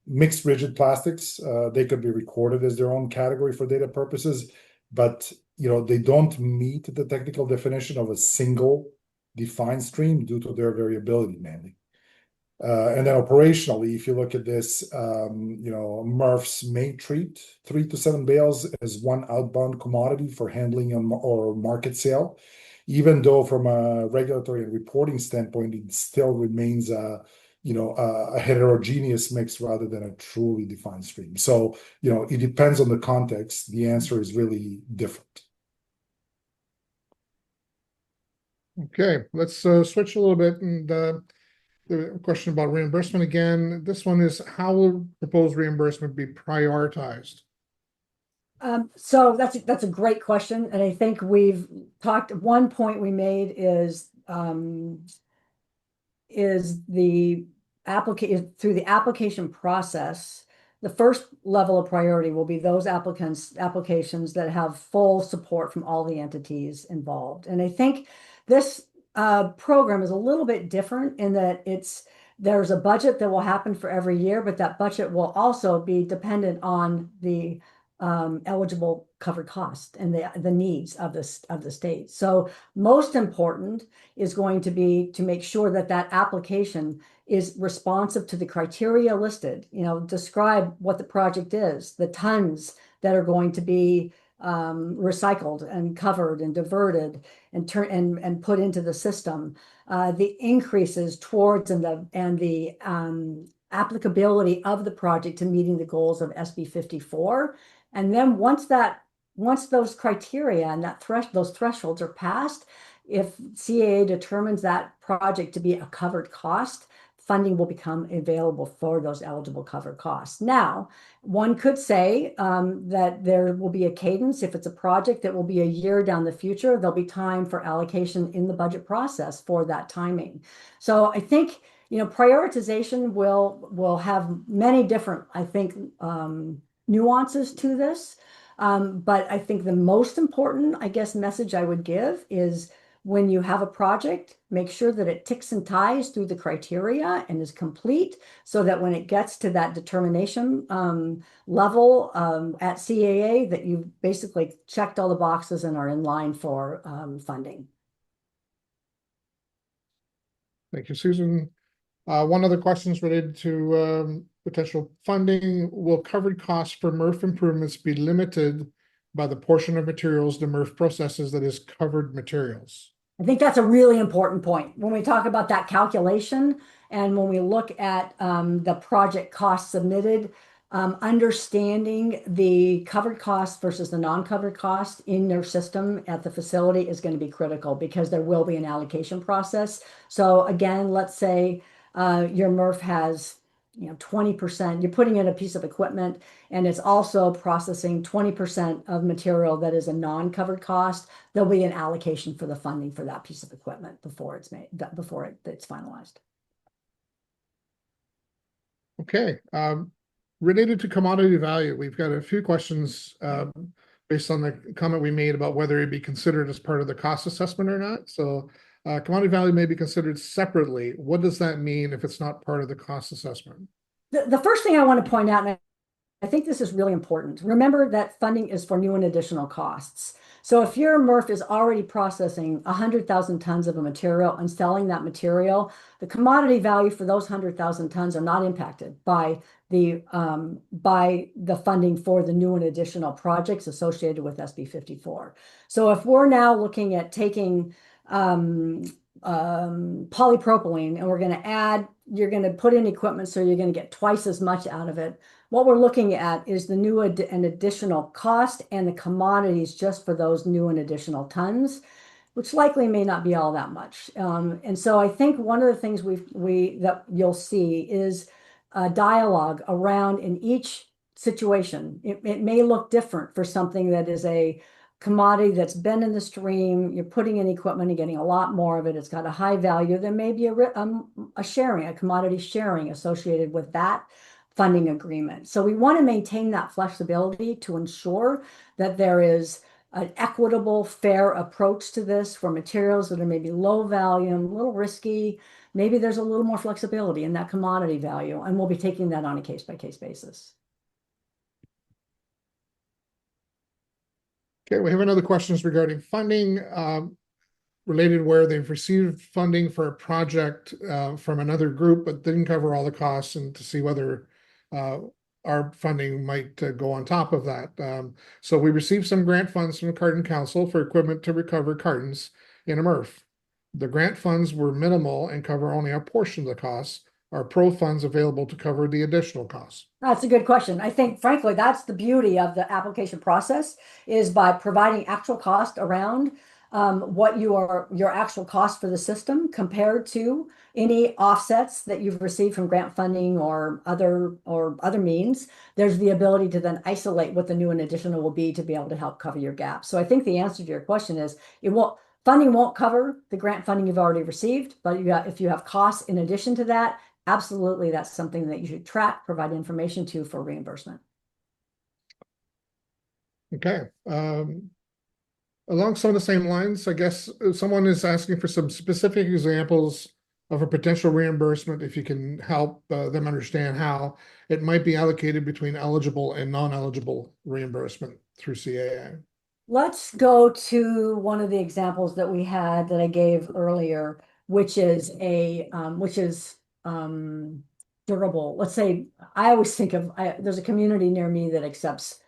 Mixed rigid plastics, they could be recorded as their own category for data purposes, but they don't meet the technical definition of a single defined stream due to their variability mainly. And then operationally, if you look at this, MRFs may treat 3 to 7 bales as one outbound commodity for handling or market sale, even though from a regulatory and reporting standpoint, it still remains a heterogeneous mix rather than a truly defined stream. So, it depends on the context. The answer is really different. Okay, let's switch a little bit, and the question about reimbursement again. This one is, how will proposed reimbursement be prioritized? So that's a great question, and I think we've talked. One point we made is the through the application process. The first level of priority will be those applications that have full support from all the entities involved. And I think this program is a little bit different in that there's a budget that will happen for every year, but that budget will also be dependent on the eligible covered cost and the needs of the state. So most important is going to be to make sure that that application is responsive to the criteria listed. Describe what the project is, the tons that are going to be recycled and covered and diverted and put into the system, the increases towards and the applicability of the project to meeting the goals of SB 54. And then once those criteria and those thresholds are passed, if CAA determines that project to be a covered cost, funding will become available for those eligible covered costs. Now, one could say that there will be a cadence. If it's a project that will be a year down the future, there'll be time for allocation in the budget process for that timing. So I think prioritization will have many different, I think, nuances to this. But I think the most important, I guess, message I would give is when you have a project, make sure that it ticks and ties through the criteria and is complete so that when it gets to that determination level at CAA, that you've basically checked all the boxes and are in line for funding. Thank you, Susan. One other question is related to potential funding. Will covered costs for MRF improvements be limited by the portion of materials the MRF processes that is covered materials? I think that's a really important point. When we talk about that calculation and when we look at the project cost submitted, understanding the covered cost versus the non-covered cost in your system at the facility is going to be critical because there will be an allocation process. So again, let's say your MRF has 20%, you're putting in a piece of equipment and it's also processing 20% of material that is a non-covered cost, there'll be an allocation for the funding for that piece of equipment before it's finalized. Okay. Related to commodity value, we've got a few questions based on the comment we made about whether it be considered as part of the cost assessment or not. So commodity value may be considered separately. What does that mean if it's not part of the cost assessment? The first thing I want to point out, and I think this is really important, remember that funding is for new and additional costs. So if your MRF is already processing 100,000 tons of a material and selling that material, the commodity value for those 100,000 tons are not impacted by the funding for the new and additional projects associated with SB 54. So if we're now looking at taking polypropylene and you're going to put in equipment so you're going to get twice as much out of it. What we're looking at is the new and additional cost and the commodities just for those new and additional tons, which likely may not be all that much. And so I think one of the things that you'll see is a dialogue around in each situation. It may look different for something that is a commodity that's been in the stream, you're putting in equipment and getting a lot more of it. It's got a high value. There may be a commodity sharing associated with that funding agreement. So we want to maintain that flexibility to ensure that there is an equitable, fair approach to this for materials that are maybe low volume, a little risky. Maybe there's a little more flexibility in that commodity value, and we'll be taking that on a case-by-case basis. Okay, we have another questions regarding funding related where they've received funding for a project from another group, but didn't cover all the costs, and to see whether our funding might go on top of that. So we received some grant funds from the Carton Council for equipment to recover cartons in a MRF. The grant funds were minimal and cover only a portion of the costs. Are pro funds available to cover the additional costs? That's a good question. I think, frankly, that's the beauty of the application process, is by providing actual cost around what your actual cost for the system compared to any offsets that you've received from grant funding or other means. There's the ability to then isolate what the new and additional will be to be able to help cover your gap. So I think the answer to your question is funding won't cover the grant funding you've already received, but if you have costs in addition to that, absolutely, that's something that you should track, provide information to for reimbursement. Okay. Along some of the same lines, I guess someone is asking for some specific examples of a potential reimbursement, if you can help them understand how it might be allocated between eligible and non-eligible reimbursement through CAA. Let's go to one of the examples that we had that I gave earlier, which is durable. Let's say, I always think of, there's a community near me that accepts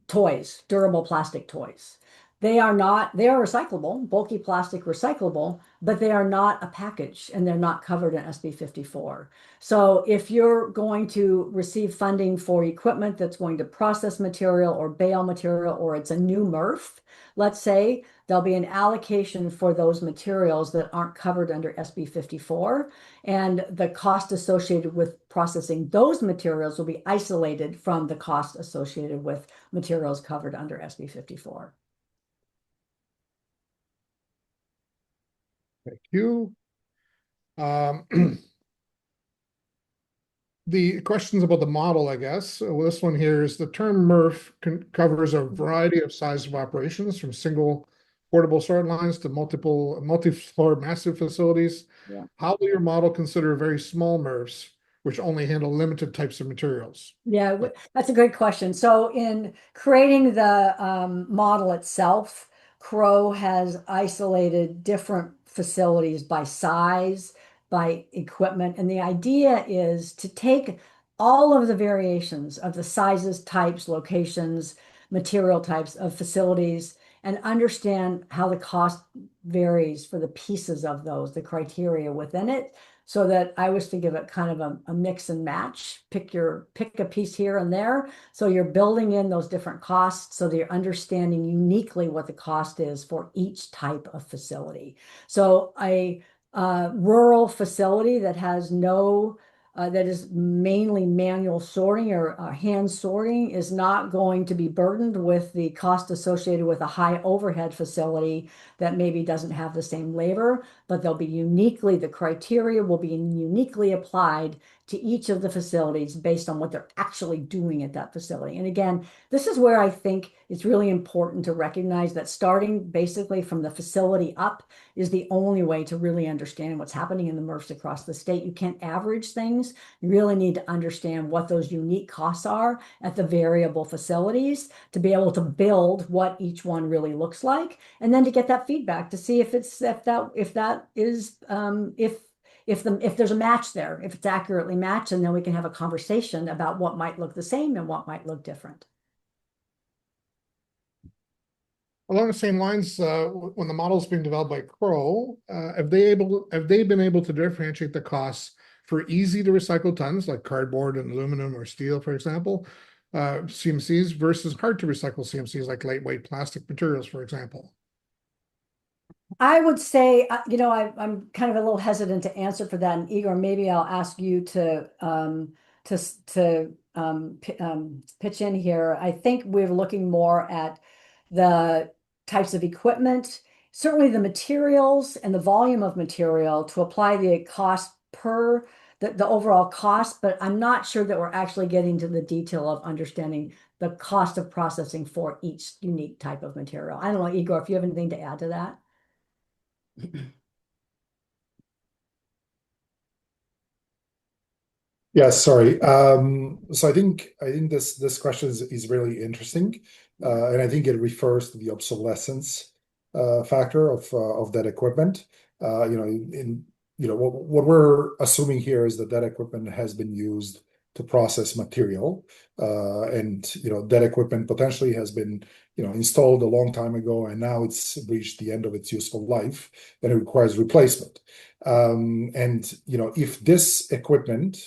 toys, durable plastic toys. They are recyclable, bulky plastic recyclable, but they are not a package, and they're not covered in SB 54. So if you're going to receive funding for equipment that's going to process material or bale material, or it's a new MRF, let's say, there'll be an allocation for those materials that aren't covered under SB 54, and the cost associated with processing those materials will be isolated from the cost associated with materials covered under SB 54. Thank you. The questions about the model, I guess. Well, this one here is the term MRF covers a variety of size of operations, from single portable sort lines to multi-floor massive facilities. Yeah. How will your model consider very small MRFs, which only handle limited types of materials? Yeah, that's a great question. So in creating the model itself, Crow has isolated different facilities by size, by equipment. And the idea is to take all of the variations of the sizes, types, locations, material types of facilities, and understand how the cost varies for the pieces of those, the criteria within it, so that I always think of it kind of a mix and match. Pick a piece here and there. So you're building in those different costs so that you're understanding uniquely what the cost is for each type of facility. So a rural facility that has that is mainly manual sorting or hand sorting is not going to be burdened with the cost associated with a high overhead facility that maybe doesn't have the same labor, but the criteria will be uniquely applied to each of the facilities based on what they're actually doing at that facility. And again, this is where I think it's really important to recognize that starting basically from the facility up is the only way to really understand what's happening in the MRFs across the state. You can't average things. You really need to understand what those unique costs are at the variable facilities to be able to build what each one really looks like, and then to get that feedback to see if there's a match there, if it's accurately matched, and then we can have a conversation about what might look the same and what might look different. Along the same lines, when the model is being developed by Crow, have they been able to differentiate the costs for easy to recycle tons like cardboard and aluminum or steel, for example, CMCs, versus hard to recycle CMCs like lightweight plastic materials, for example? I would say, I'm kind of a little hesitant to answer for that. And Igor, maybe I'll ask you to pitch in here. I think we're looking more at the types of equipment, certainly the materials and the volume of material to apply the cost per the overall cost, but I'm not sure that we're actually getting to the detail of understanding the cost of processing for each unique type of material. I don't know, Igor, if you have anything to add to that. Yes, sorry. So I think this question is really interesting, and I think it refers to the obsolescence factor of that equipment. What we're assuming here is that equipment has been used to process material, and that equipment potentially has been installed a long time ago, and now it's reached the end of its useful life, and it requires replacement. If this equipment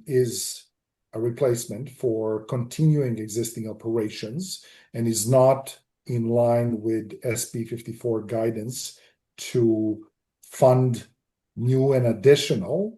is a replacement for continuing existing operations and is not in line with SB 54 guidance to fund new and additional,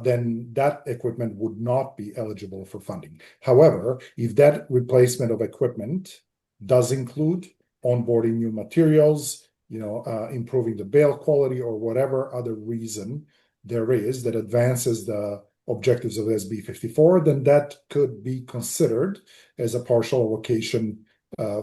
then that equipment would not be eligible for funding. However, if that replacement of equipment does include onboarding new materials, improving the bale quality or whatever other reason there is that advances the objectives of SB 54, then that could be considered as a partial allocation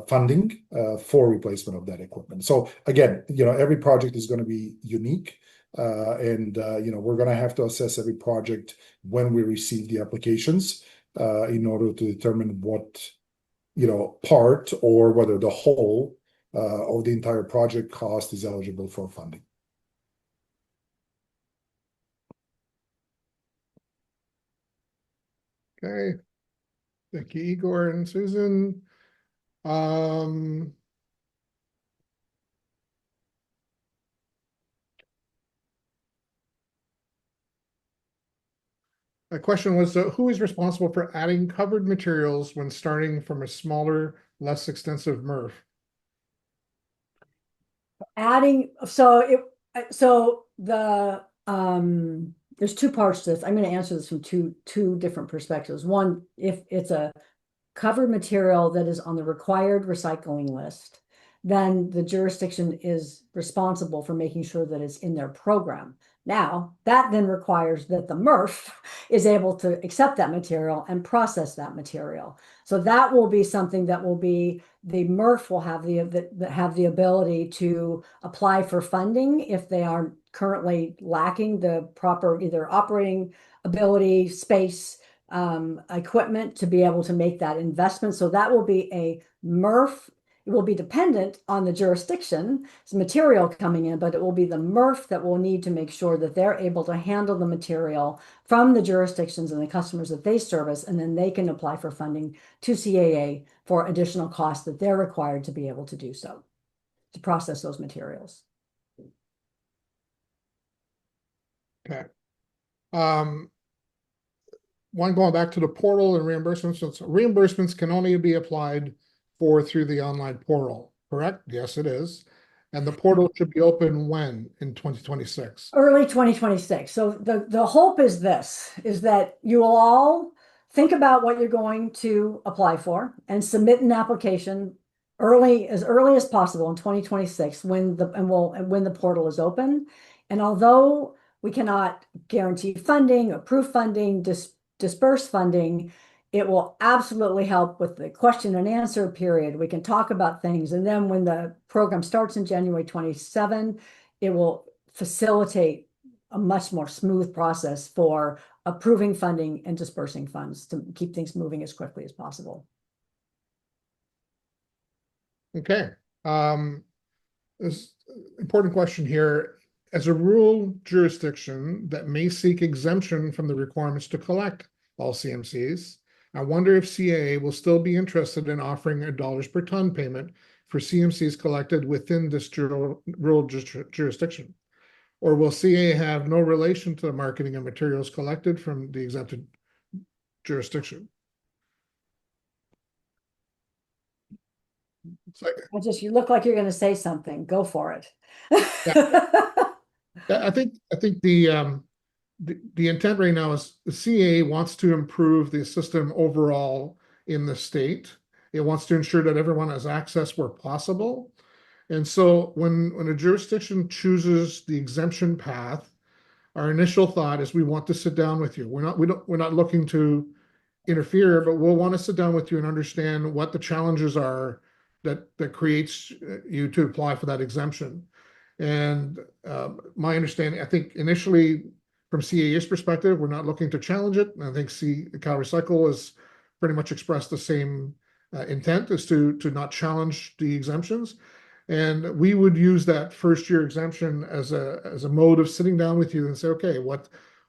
funding for replacement of that equipment. So again, every project is going to be unique, and we're going to have to assess every project when we receive the applications in order to determine what part or whether the whole of the entire project cost is eligible for funding. Okay. Thank you, Igor and Susan. A question was, who is responsible for adding covered materials when starting from a smaller, less extensive MRF? There's two parts to this. I'm going to answer this from two different perspectives. One, if it's a covered material that is on the required recycling list, then the jurisdiction is responsible for making sure that it's in their program. Now, that then requires that the MRF is able to accept that material and process that material. So that will be something that will be, the MRF will have the ability to apply for funding if they are currently lacking the proper either operating ability, space, equipment to be able to make that investment. So that will be a MRF. It will be dependent on the jurisdiction, it's material coming in, but it will be the MRF that will need to make sure that they're able to handle the material from the jurisdictions and the customers that they service, and then they can apply for funding to CAA for additional costs that they're required to be able to do so, to process those materials. Okay. One going back to the portal and reimbursements. So reimbursements can only be applied for through the online portal, correct? Yes, it is. And the portal should be open when in 2026? Early 2026. So the hope is this, is that you will all think about what you're going to apply for and submit an application as early as possible in 2026 when the portal is open. And although we cannot guarantee funding, approve funding, disperse funding, it will absolutely help with the question and answer period. We can talk about things. And then when the program starts in January 27, it will facilitate a much more smooth process for approving funding and dispersing funds to keep things moving as quickly as possible. Okay. This important question here. As a rural jurisdiction that may seek exemption from the requirements to collect all CMCs, I wonder if CAA will still be interested in offering a dollars per ton payment for CMCs collected within this rural jurisdiction. Or will CAA have no relation to the marketing of materials collected from the exempted jurisdiction? You look like you're going to say something. Go for it. I think the intent right now is the CAA wants to improve the system overall in the state. It wants to ensure that everyone has access where possible. And so when a jurisdiction chooses the exemption path, our initial thought is we want to sit down with you. We're not looking to interfere, but we'll want to sit down with you and understand what the challenges are that creates you to apply for that exemption. And my understanding, I think initially from CAA's perspective, we're not looking to challenge it. I think Cal Recycle has pretty much expressed the same intent, as to not challenge the exemptions. And we would use that first year exemption as a mode of sitting down with you and say, okay,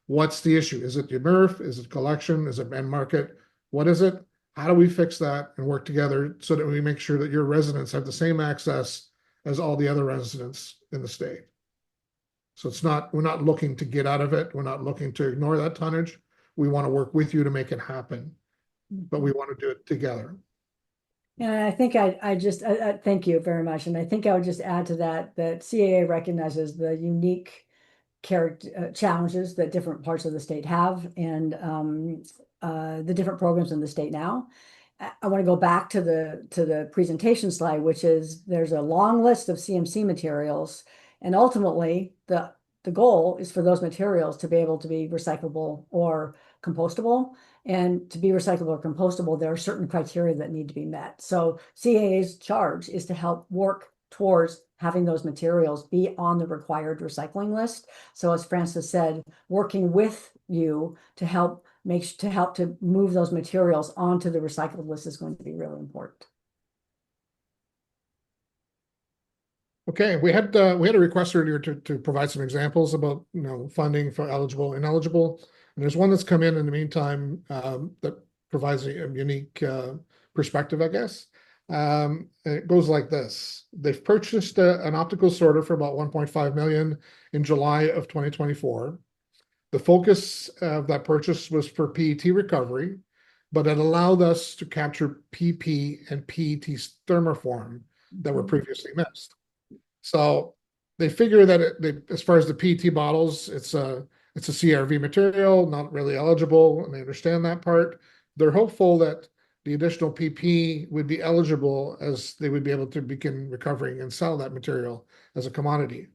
what's the issue? Is it the MRF? Is it collection? Is it end market? What is it? How do we fix that and work together so that we make sure that your residents have the same access as all the other residents in the state? So we're not looking to get out of it. We're not looking to ignore that tonnage. We want to work with you to make it happen, but we want to do it together. And I think I just thank you very much. And I think I would just add to that CAA recognizes the unique challenges that different parts of the state have, and the different programs in the state now. I want to go back to the presentation slide, which is there's a long list of CMC materials, and ultimately the goal is for those materials to be able to be recyclable or compostable. And to be recyclable or compostable, there are certain criteria that need to be met. So CAA's charge is to help work towards having those materials be on the required recycling list. So as Francis said, working with you to help to move those materials onto the recycled list is going to be really important. Okay, we had a request earlier to provide some examples about funding for eligible, ineligible, and there's one that's come in the meantime that provides a unique perspective, I guess. And it goes like this: they've purchased an optical sorter for about 1.5 million in July of 2024. The focus of that purchase was for PET recovery, but it allowed us to capture PP and PET thermoform that were previously missed. So they figure that as far as the PET bottles, it's a CRV material, not really eligible, and they understand that part. They're hopeful that the additional PP would be eligible, as they would be able to begin recovering and sell that material as a commodity.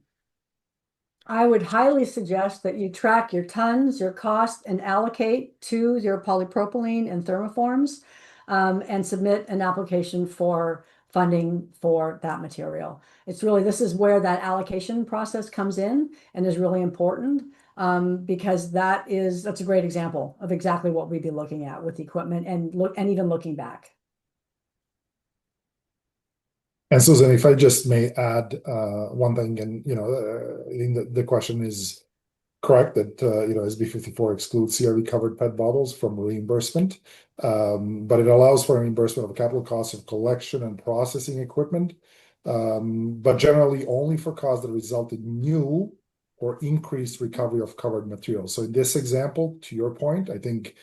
I would highly suggest that you track your tons, your cost, and allocate to your polypropylene and thermoforms, and submit an application for funding for that material. This is where that allocation process comes in and is really important, because that's a great example of exactly what we'd be looking at with the equipment and even looking back. And Susan, if I just may add one thing, and I think the question is correct that SB 54 excludes CRV covered PET bottles from reimbursement, but it allows for reimbursement of capital costs of collection and processing equipment, but generally only for costs that result in new or increased recovery of covered materials. So in this example, to your point, I think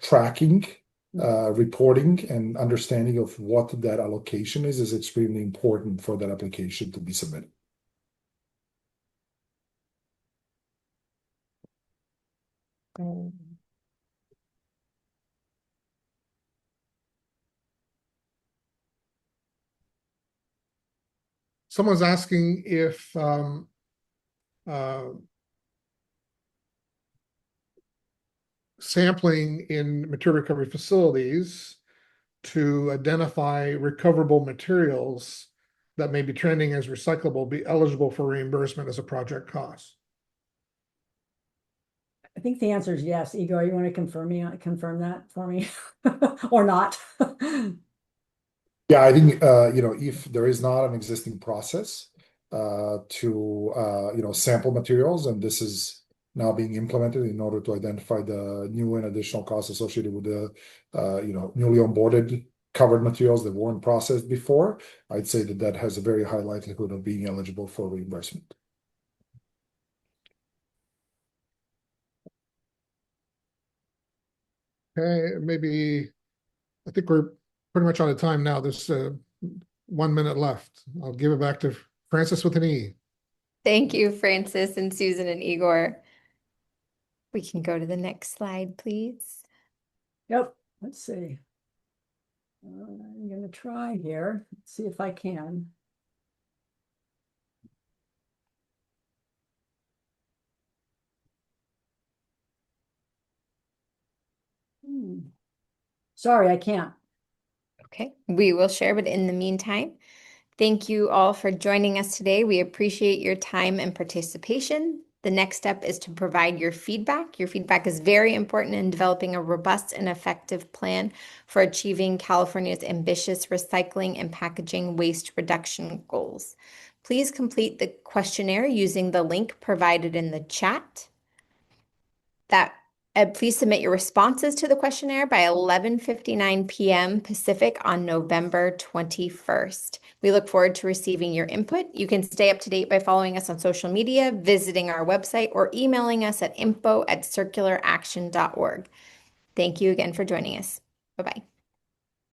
tracking, reporting, and understanding of what that allocation is extremely important for that application to be submitted. Someone's asking if sampling in material recovery facilities to identify recoverable materials that may be trending as recyclable be eligible for reimbursement as a project cost. I think the answer is yes. Igor, you want to confirm that for me or not? Yeah, I think if there is not an existing process to sample materials, and this is now being implemented in order to identify the new and additional costs associated with the newly onboarded covered materials that weren't processed before, I'd say that has a very high likelihood of being eligible for reimbursement. Okay, I think we're pretty much out of time now. There's 1 minute left. I'll give it back to Francis with an E. Thank you, Francis and Susan and Igor. We can go to the next slide, please. Yep. Let's see. I'm going to try here. Let's see if I can. Sorry, I can't. Okay, we will share, but in the meantime, thank you all for joining us today. We appreciate your time and participation. The next step is to provide your feedback. Your feedback is very important in developing a robust and effective plan for achieving California's ambitious recycling and packaging waste reduction goals. Please complete the questionnaire using the link provided in the chat. Please submit your responses to the questionnaire by 11:59 p.m. Pacific on November 21st. We look forward to receiving your input. You can stay up to date by following us on social media, visiting our website, or emailing us at info@circularaction.org. Thank you again for joining us. Bye-bye.